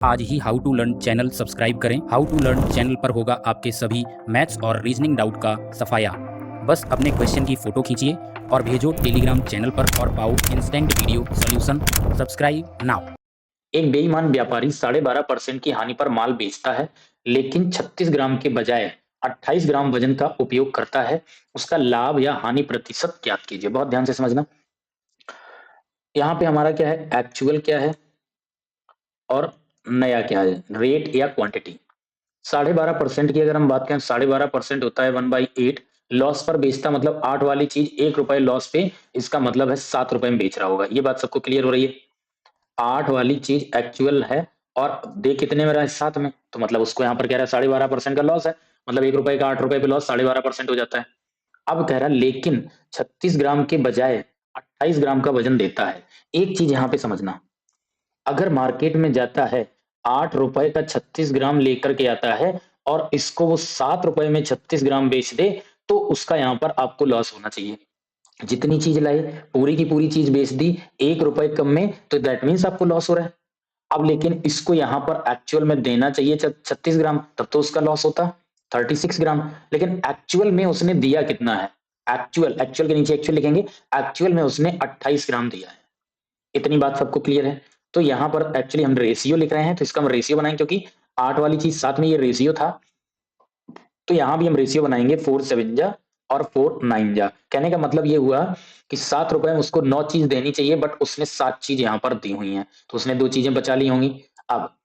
आज ही how to learn channel subscribe करें। हाउ टू लर्न चैनल पर होगा आपके सभी मैथ्स और रीजनिंग डाउट का सफाया। बस अपने क्वेश्चन की फोटो खींचिए और भेजो टेलीग्राम चैनल पर और पाओ instant video solution. Subscribe now. एक बेईमान व्यापारी 12.5% की हानि पर माल बेचता है, लेकिन 36 ग्राम के बजाय 28 ग्राम वजन का उपयोग करता है। उसका लाभ या हानि प्रतिशत ज्ञात कीजिए। बहुत ध्यान से समझना। यहाँ पे हमारा क्या है, एक्चुअल क्या है और नया क्या है, रेट या क्वांटिटी। 12.5% की अगर हम बात करें, 12.5% होता है 1/8। लॉस पर बेचता मतलब 8 वाली चीज 1 रुपए लॉस पे, इसका मतलब है 7 रुपए में बेच रहा होगा। ये बात सबको क्लियर हो रही है। 8 वाली चीज एक्चुअल है और दे कितने में रहा है, 7 में, तो मतलब उसको यहाँ पर कह रहा है 12.5% का लॉस है। मतलब 1 रुपए का 8 रुपए पे लॉस 12.5% हो जाता है। अब कह रहा है लेकिन 36 ग्राम के बजाय 28 ग्राम का वजन देता है। एक चीज यहाँ पे समझना, अगर मार्केट में जाता है 8 रुपए का 36 ग्राम लेकर के आता है और इसको वो 7 रुपए में 36 ग्राम बेच दे, तो उसका यहाँ पर आपको लॉस होना चाहिए। जितनी चीज लाई पूरी की पूरी चीज बेच दी 1 रुपए कम में, तो दैट मीन्स आपको लॉस हो रहा है। अब लेकिन इसको यहाँ पर एक्चुअल में देना चाहिए 36 ग्राम, तब तो उसका लॉस होता 36 ग्राम। लेकिन एक्चुअल में उसने दिया कितना है, एक्चुअल एक्चुअल के नीचे एक्चुअल लिखेंगे, एक्चुअल में उसने 28 ग्राम दिया है। इतनी बात सबको क्लियर है। तो यहाँ पर एक्चुअली हम रेशियो लिख रहे हैं, तो इसका हम रेशियो बनाएंगे, क्योंकि 8 वाली चीज साथ में ये रेशियो था, तो यहाँ भी हम रेशियो बनाएंगे 4 7 जा और 4 9 जा। कहने का मतलब ये हुआ कि 7 रुपए में उसको 9 चीज देनी चाहिए, बट उसने 7 चीज यहाँ पर दी हुई हैं, तो उसने 2 चीजें बचा ली होंगी। अब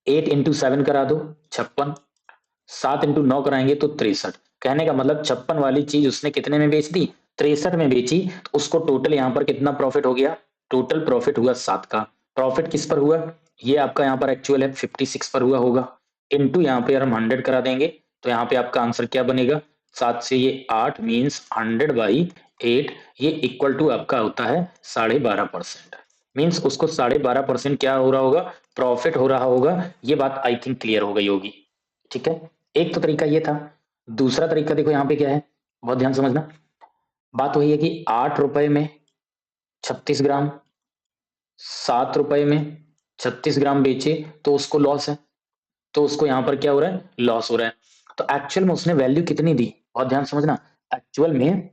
8 इंटू 7 करा दो 56, 7 इंटू 9 कराएंगे तो 63। कहने का मतलब 56 वाली चीज उसने कितने में बेच दी, 63 में बेची, तो उसको टोटल यहाँ पर कितना प्रॉफिट हो गया, टोटल प्रॉफिट हुआ 7 का। प्रॉफिट किस पर हुआ, ये आपका यहाँ पर एक्चुअल है 56 पर हुआ होगा, इंटू यहाँ पे हम 100 करा देंगे, तो यहाँ पे आपका आंसर क्या बनेगा, 7 से ये 8 मीन्स 100/8, ये इक्वल टू आपका होता है 12.5%। मीन्स उसको 12.5% क्या हो रहा होगा, प्रॉफिट हो रहा होगा। ये बात आई थिंक क्लियर हो गई होगी। ठीक है, एक तो तरीका ये था। दूसरा तरीका देखो यहाँ पे क्या है, बहुत ध्यान समझना। बात वही है कि 8 रुपए में 36 ग्राम, 7 रुपए में 36 ग्राम बेचे तो उसको लॉस है, तो उसको यहाँ पर क्या हो रहा है, लॉस हो रहा है। तो एक्चुअल में उसने वैल्यू कितनी दी, बहुत ध्यान समझना। एक्चुअल में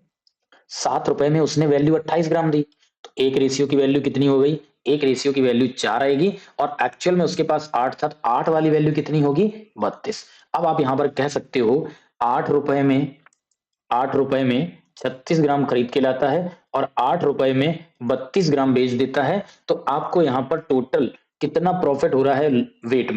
7 रुपए में उसने वैल्यू 28 ग्राम दी, तो एक रेशियो की वैल्यू कितनी हो गई, एक रेशियो की वैल्यू 4 आएगी, और एक्चुअल में उसके पास 8 था, 8 वाली वैल्यू कितनी होगी, 32। अब आप यहां पर कह सकते हो 8 रुपए में 36 ग्राम खरीद के लाता है और 8 रुपए में 32 ग्राम बेच देता है, तो आपको यहाँ पर टोटल कितना प्रॉफिट हो रहा है, वेट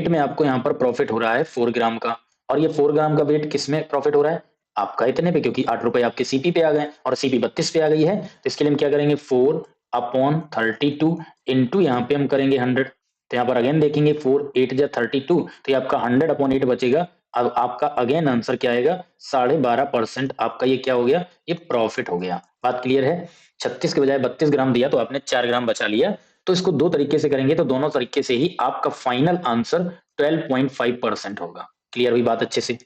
में आपको यहाँ पर प्रॉफिट हो रहा है 4 ग्राम का। और ये 4 ग्राम का वेट किसमें प्रॉफिट हो रहा है, आपका इतने पे, क्योंकि 8 रुपए आपके सीपी पे आ गए और सीपी 32 पे आ गई है, तो इसके लिए हम क्या करेंगे, 4/32 इंटू यहाँ पे हम करेंगे 100। तो यहाँ पर अगेन देखेंगे 4 8 जा 32, तो ये आपका 100/8 बचेगा। अब आपका अगेन आंसर क्या आएगा, 12.5% आपका ये क्या हो गया, ये प्रॉफिट हो गया। बात क्लियर है। 36 के बजाय 32 ग्राम दिया, तो आपने 4 ग्राम बचा लिया। तो इसको दो तरीके से करेंगे, तो दोनों तरीके से ही आपका फाइनल आंसर 12.5% होगा। क्लियर हुई बात अच्छे से।